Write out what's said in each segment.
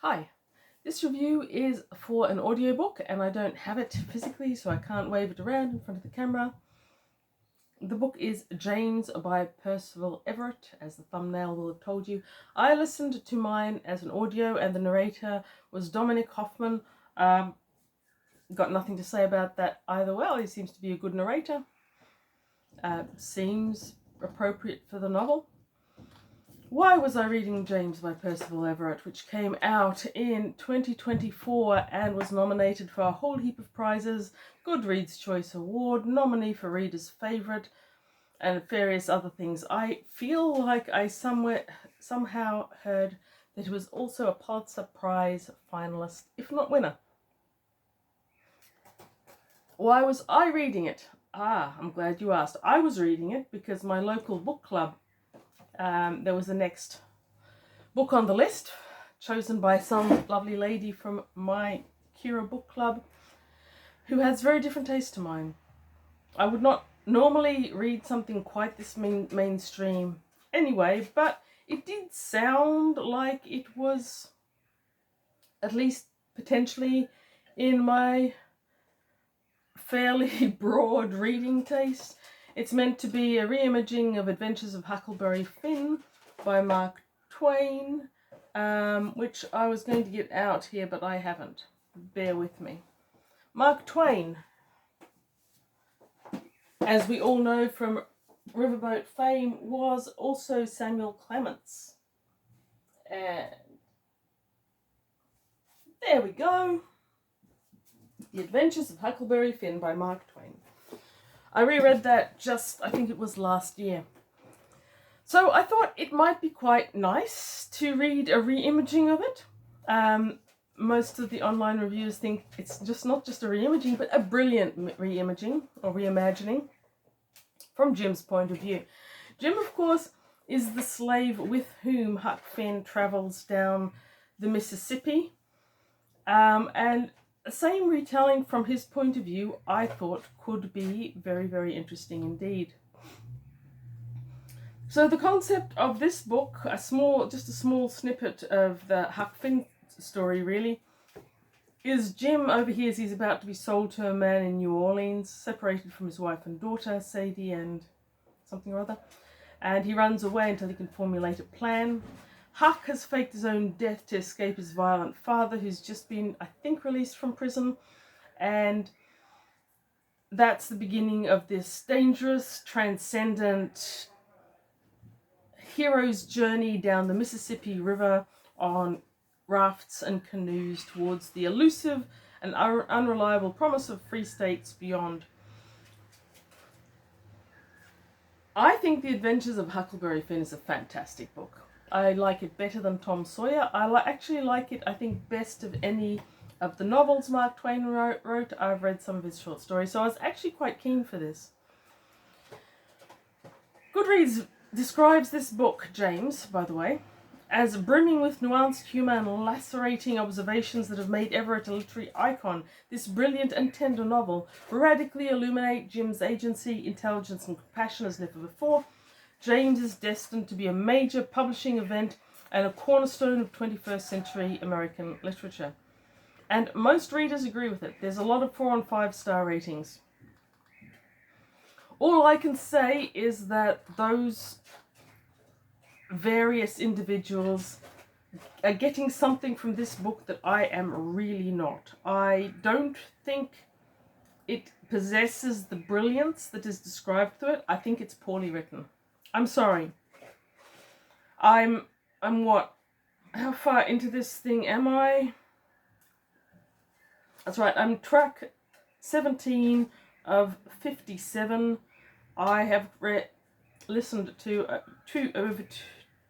Hi, this review is for an audiobook and I don't have it physically, so I can't wave it around in front of the camera. The book is James by Percival Everett, as the thumbnail will have told you. I listened to mine as an audio and the narrator was Dominic Hoffman. Got nothing to say about that either. Well, he seems to be a good narrator. Seems appropriate for the novel. Why was I reading James by Percival Everett, which came out in 2024 and was nominated for a whole heap of prizes, Goodreads Choice Award, nominee for Reader's Favourite, and various other things. I feel like I somehow heard that it was also a Pulitzer Prize finalist, if not winner. Why was I reading it? I'm glad you asked. I was reading it because my local book club, there was the next book on the list, chosen by some lovely lady from my Kira book club, who has very different taste to mine. I would not normally read something quite this mainstream anyway, but it did sound like it was at least potentially in my fairly broad reading taste. It's meant to be a reimagining of Adventures of Huckleberry-Finn by Mark Twain, which I was going to get out here, but I haven't. Bear with me. Mark Twain, as we all know from Riverboat fame, was also Samuel Clements. And there we go. The Adventures of Huckleberry-Finn by Mark Twain. I reread that I think it was last year. So I thought it might be quite nice to read a reimaging of it. Most of the online reviews think it's not just a reimaging, but a brilliant reimaging or reimagining from Jim's point of view. Jim, of course, is the slave with whom Huck Finn travels down the Mississippi. And the same retelling from his point of view, I thought, could be very, very interesting indeed. So the concept of this book, just a small snippet of the Huck Finn story really, is Jim overhears he's about to be sold to a man in New Orleans, separated from his wife and daughter, Sadie and something or other, and he runs away until he can formulate a plan. Huck has faked his own death to escape his violent father, who's just been, I think, released from prison, and that's the beginning of this dangerous, transcendent hero's journey down the Mississippi River on rafts and canoes towards the elusive and unreliable promise of free states beyond. I think The Adventures of Huckleberry-Finn is a fantastic book. I like it better than Tom Sawyer. I actually like it, I think, best of any of the novels Mark Twain wrote. I've read some of his short stories, so I was actually quite keen for this. Goodreads describes this book, James, by the way, as brimming with nuanced humour and lacerating observations that have made Everett a literary icon. This brilliant and tender novel radically illuminate Jim's agency, intelligence and compassion as never before. James is destined to be a major publishing event and a cornerstone of 21st century American literature. And most readers agree with it. There's a lot of 4 and 5 star ratings. All I can say is that those various individuals are getting something from this book that I am really not. I don't think it possesses the brilliance that is described through it. I think it's poorly written. I'm sorry. I'm what? How far into this thing am I? That's right, I'm track 17 of 57. I have listened to over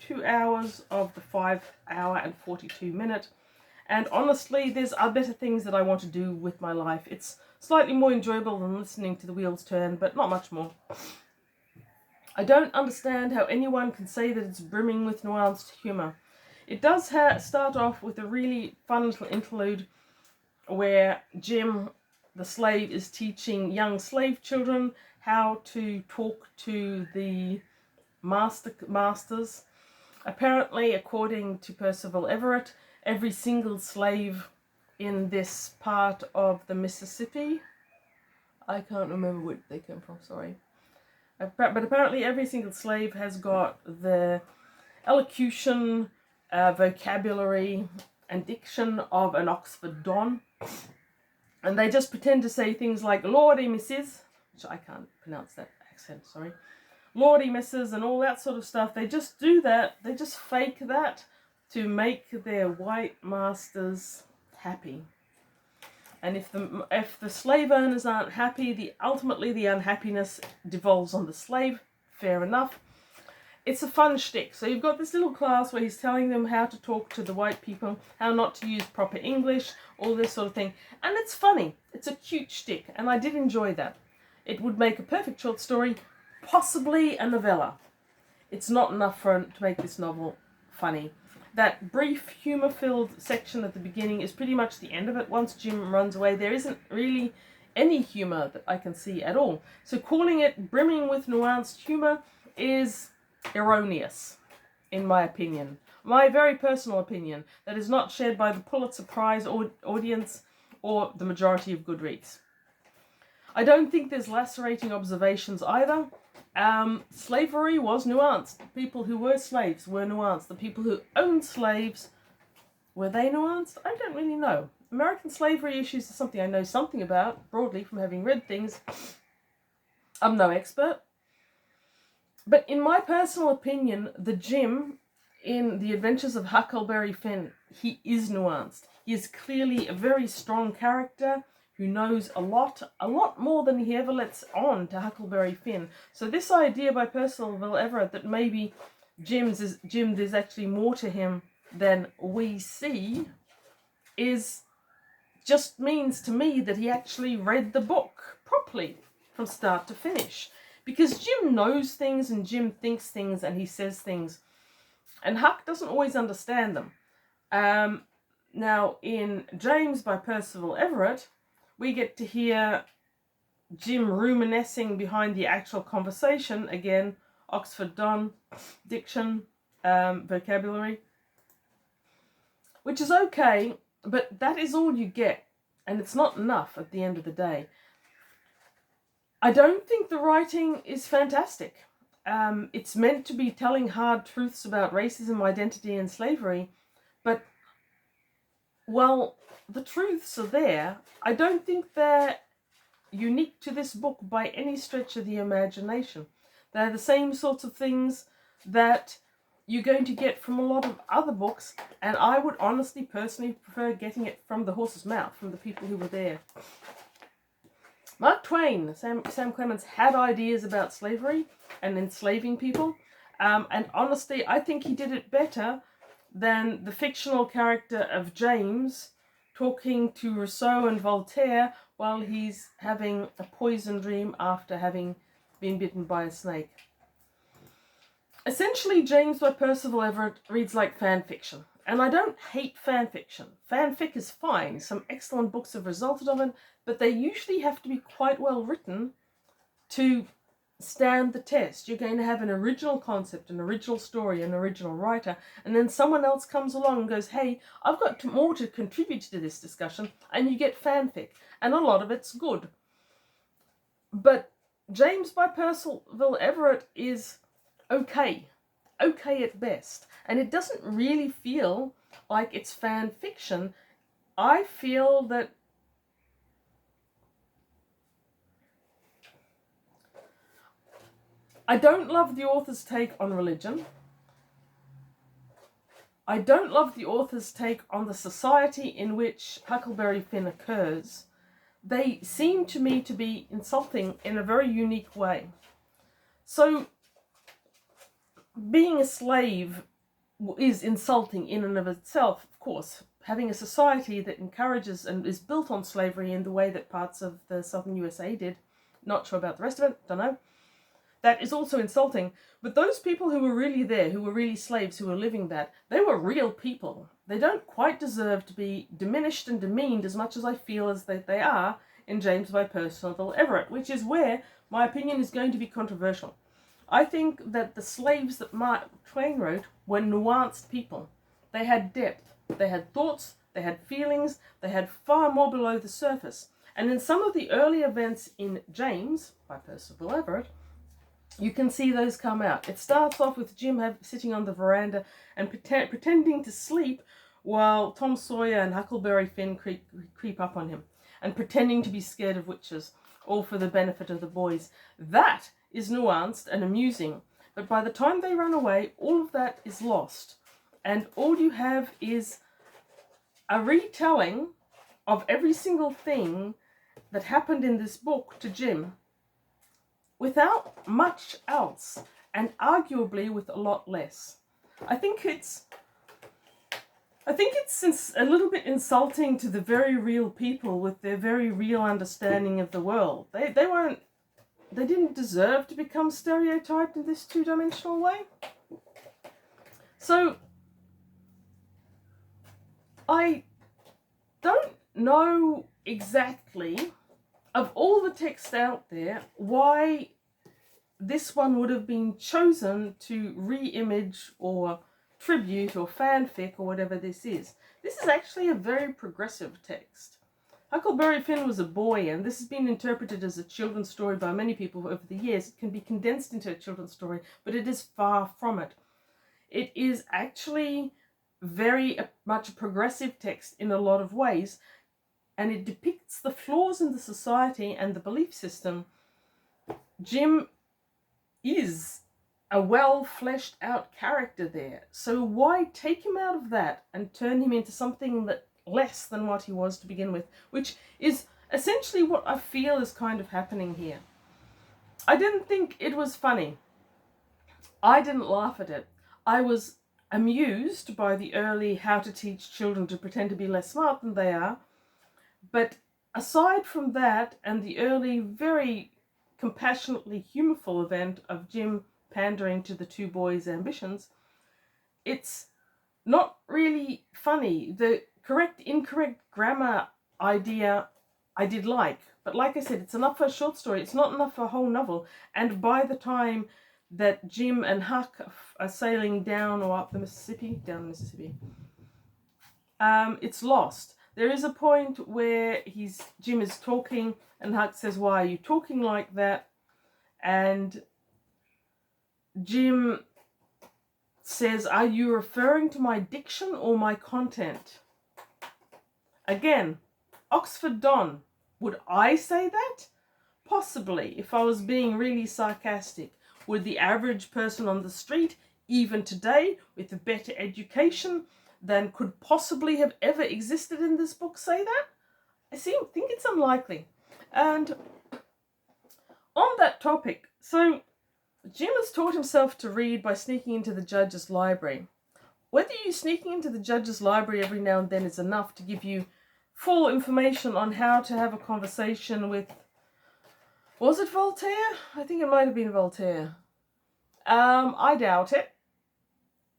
2 hours of the 5 hour and 42 minute. And honestly, there's better things that I want to do with my life. It's slightly more enjoyable than listening to the wheels turn, but not much more. I don't understand how anyone can say that it's brimming with nuanced humour. It does start off with a really fun little interlude where Jim, the slave, is teaching young slave children how to talk to the masters. Apparently, according to Percival Everett, every single slave in this part of the Mississippi, I can't remember where they came from, sorry. But apparently every single slave has got the elocution, vocabulary, and diction of an Oxford Don. And they just pretend to say things like, Lordy, Mrs., which I can't pronounce that accent, sorry. Lordy, Mrs., and all that sort of stuff. They just do that. They just fake that to make their white masters happy. And if the slave owners aren't happy, ultimately the unhappiness devolves on the slave. Fair enough. It's a fun shtick. So you've got this little class where he's telling them how to talk to the white people, how not to use proper English, all this sort of thing. And it's funny. It's a cute shtick, and I did enjoy that. It would make a perfect short story, possibly a novella. It's not enough to make this novel funny. That brief, humour-filled section at the beginning is pretty much the end of it. Once Jim runs away, there isn't really any humour that I can see at all. So calling it brimming with nuanced humour is erroneous, in my opinion. My very personal opinion, that is not shared by the Pulitzer Prize audience or the majority of Goodreads. I don't think there's lacerating observations either. Slavery was nuanced. The people who were slaves were nuanced. The people who owned slaves, were they nuanced? I don't really know. American slavery issues is something I know something about, broadly, from having read things. I'm no expert. But in my personal opinion, the Jim in The Adventures of Huckleberry-Finn, he is nuanced. He is clearly a very strong character who knows a lot more than he ever lets on to Huckleberry-Finn. So this idea by Percival Everett that maybe Jim, there's actually more to him than we see, just means to me that he actually read the book properly from start to finish. Because Jim knows things and Jim thinks things and he says things. And Huck doesn't always understand them. Now, in James by Percival Everett, we get to hear Jim ruminating behind the actual conversation. Again, Oxford Don, diction, vocabulary. Which is okay, but that is all you get. And it's not enough at the end of the day. I don't think the writing is fantastic. It's meant to be telling hard truths about racism, identity, and slavery. But, well, the truths are there. I don't think they're unique to this book by any stretch of the imagination. They're the same sorts of things that you're going to get from a lot of other books, and I would honestly, personally prefer getting it from the horse's mouth, from the people who were there. Mark Twain, Sam Clemens, had ideas about slavery and enslaving people, and honestly, I think he did it better than the fictional character of James talking to Rousseau and Voltaire while he's having a poison dream after having been bitten by a snake. Essentially, James by Percival Everett reads like fan fiction. And I don't hate fan fiction. Fanfic is fine. Some excellent books have resulted of it, but they usually have to be quite well written to stand the test. You're going to have an original concept, an original story, an original writer, and then someone else comes along and goes, hey, I've got more to contribute to this discussion, and you get fanfic. And a lot of it's good. But James by Percival Everett is okay at best, and it doesn't really feel like it's fan fiction. I feel that I don't love the author's take on religion. I don't love the author's take on the society in which Huckleberry-Finn occurs. They seem to me to be insulting in a very unique way. So being a slave is insulting in and of itself, of course. Having a society that encourages and is built on slavery in the way that parts of the southern USA did, not sure about the rest of it, don't know, that is also insulting. But those people who were really there, who were really slaves, who were living that, they were real people. They don't quite deserve to be diminished and demeaned as much as I feel as that they are in James by Percival Everett, which is where my opinion is going to be controversial. I think that the slaves that Mark Twain wrote were nuanced people. They had depth, they had thoughts, they had feelings, they had far more below the surface. And in some of the early events in James, by Percival Everett, you can see those come out. It starts off with Jim sitting on the veranda and pretending to sleep while Tom Sawyer and Huckleberry-Finn creep up on him, and pretending to be scared of witches, all for the benefit of the boys. That is nuanced and amusing, but by the time they run away, all of that is lost, and all you have is a retelling of every single thing that happened in this book to Jim, without much else, and arguably with a lot less. I think it's a little bit insulting to the very real people with their very real understanding of the world. They didn't deserve to become stereotyped in this two-dimensional way. So I don't know exactly, of all the text out there, why this one would have been chosen to re-image or tribute or fanfic or whatever this is. This is actually a very progressive text. Huckleberry-Finn was a boy, and this has been interpreted as a children's story by many people over the years. It can be condensed into a children's story, but it is far from it. It is actually very much a progressive text in a lot of ways, and it depicts the flaws in the society and the belief system. Jim is a well-fleshed out character there, so why take him out of that and turn him into something that less than what he was to begin with, which is essentially what I feel is kind of happening here. I didn't think it was funny. I didn't laugh at it. I was amused by the early how to teach children to pretend to be less smart than they are, but aside from that and the early very compassionately humorful event of Jim pandering to the two boys' ambitions, it's not really funny. The correct, incorrect grammar idea I did like, but like I said, it's enough for a short story. It's not enough for a whole novel. And by the time that Jim and Huck are sailing down or up the Mississippi, it's lost. There is a point where Jim is talking and Huck says, "Why are you talking like that?" And Jim says, "Are you referring to my diction or my content?" Again, Oxford Don. Would I say that? Possibly, if I was being really sarcastic. Would the average person on the street, even today, with a better education than could possibly have ever existed in this book, say that? I think it's unlikely. And on that topic, so Jim has taught himself to read by sneaking into the judge's library. Whether you sneaking into the judge's library every now and then is enough to give you full information on how to have a conversation with, was it Voltaire? I think it might have been Voltaire. I doubt it,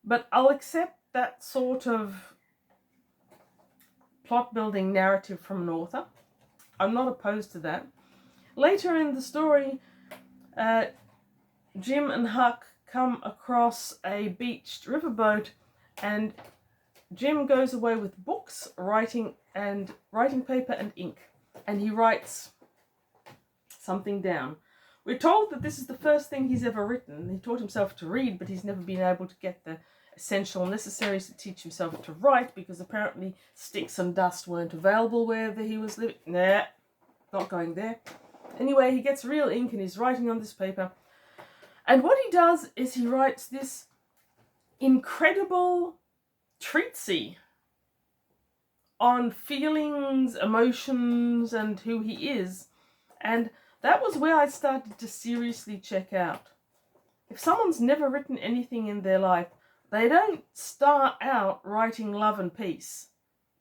but I'll accept that sort of plot building narrative from an author. I'm not opposed to that. Later in the story, Jim and Huck come across a beached riverboat, and Jim goes away with books, writing paper and ink, and he writes something down. We're told that this is the first thing he's ever written. He taught himself to read, but he's never been able to get the essential necessaries to teach himself to write, because apparently sticks and dust weren't available wherever he was living. Nah, not going there. Anyway, he gets real ink and he's writing on this paper. And what he does is he writes this incredible treatise on feelings, emotions, and who he is. And that was where I started to seriously check out. If someone's never written anything in their life, they don't start out writing love and peace.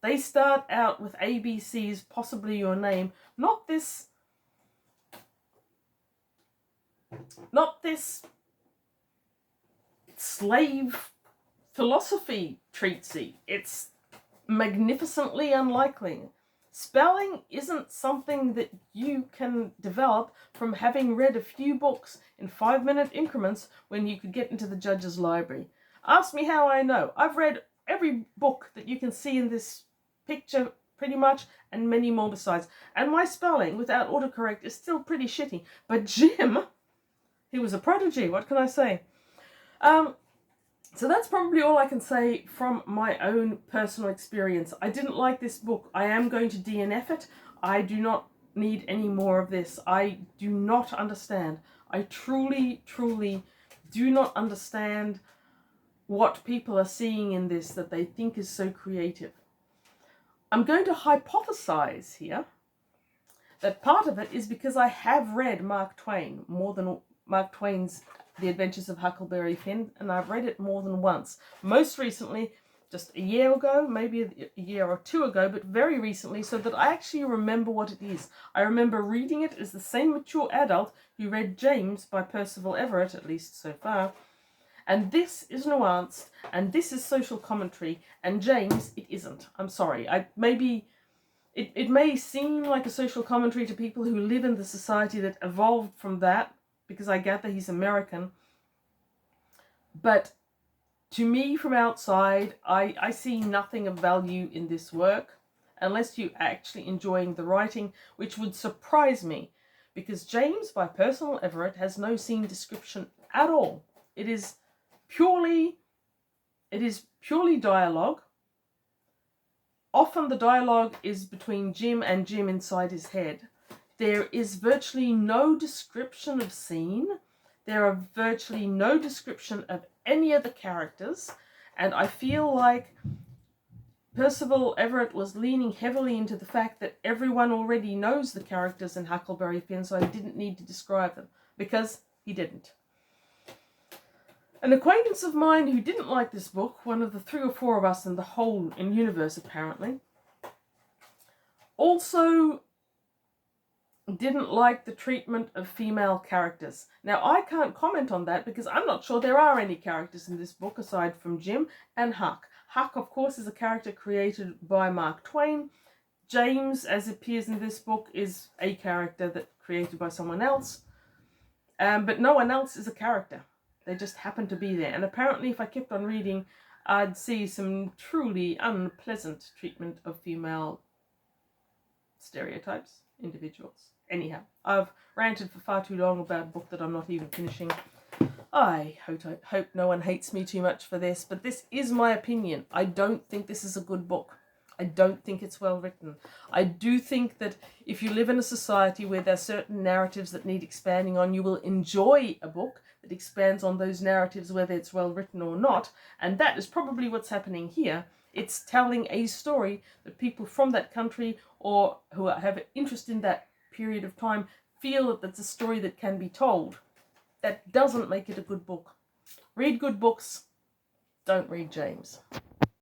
They start out with ABCs, possibly your name, not this slave philosophy treatise. It's magnificently unlikely. Spelling isn't something that you can develop from having read a few books in 5-minute increments when you could get into the judge's library. Ask me how I know. I've read every book that you can see in this picture pretty much, and many more besides. And my spelling without autocorrect is still pretty shitty. But Jim, he was a prodigy. What can I say? So that's probably all I can say from my own personal experience. I didn't like this book. I am going to DNF it. I do not need any more of this. I do not understand. I truly, truly do not understand what people are seeing in this that they think is so creative. I'm going to hypothesize here that part of it is because I have read Mark Twain, more than Mark Twain's The Adventures of Huckleberry-Finn, and I've read it more than once. Most recently, just a year ago, maybe a year or two ago, but very recently, so that I actually remember what it is. I remember reading it as the same mature adult who read James by Percival Everett, at least so far. And this is nuanced, and this is social commentary, and James, it isn't. I'm sorry. It may seem like a social commentary to people who live in the society that evolved from that, because I gather he's American. But to me, from outside, I see nothing of value in this work, unless you're actually enjoying the writing, which would surprise me, because James by Percival Everett has no scene description at all. It is purely dialogue. Often the dialogue is between Jim and Jim inside his head. There is virtually no description of scene. There are virtually no description of any of the characters. And I feel like Percival Everett was leaning heavily into the fact that everyone already knows the characters in Huckleberry-Finn, so I didn't need to describe them, because he didn't. An acquaintance of mine who didn't like this book, one of the 3 or 4 of us in the whole universe apparently, also didn't like the treatment of female characters. Now, I can't comment on that because I'm not sure there are any characters in this book aside from Jim and Huck. Huck, of course, is a character created by Mark Twain. James, as appears in this book, is a character that created by someone else. But no one else is a character. They just happen to be there. And apparently, if I kept on reading, I'd see some truly unpleasant treatment of female stereotypes, individuals. Anyhow, I've ranted for far too long about a book that I'm not even finishing. I hope no one hates me too much for this, but this is my opinion. I don't think this is a good book. I don't think it's well written. I do think that if you live in a society where there are certain narratives that need expanding on, you will enjoy a book that expands on those narratives, whether it's well written or not. And that is probably what's happening here. It's telling a story that people from that country or who have an interest in that period of time feel that that's a story that can be told. That doesn't make it a good book. Read good books. Don't read James.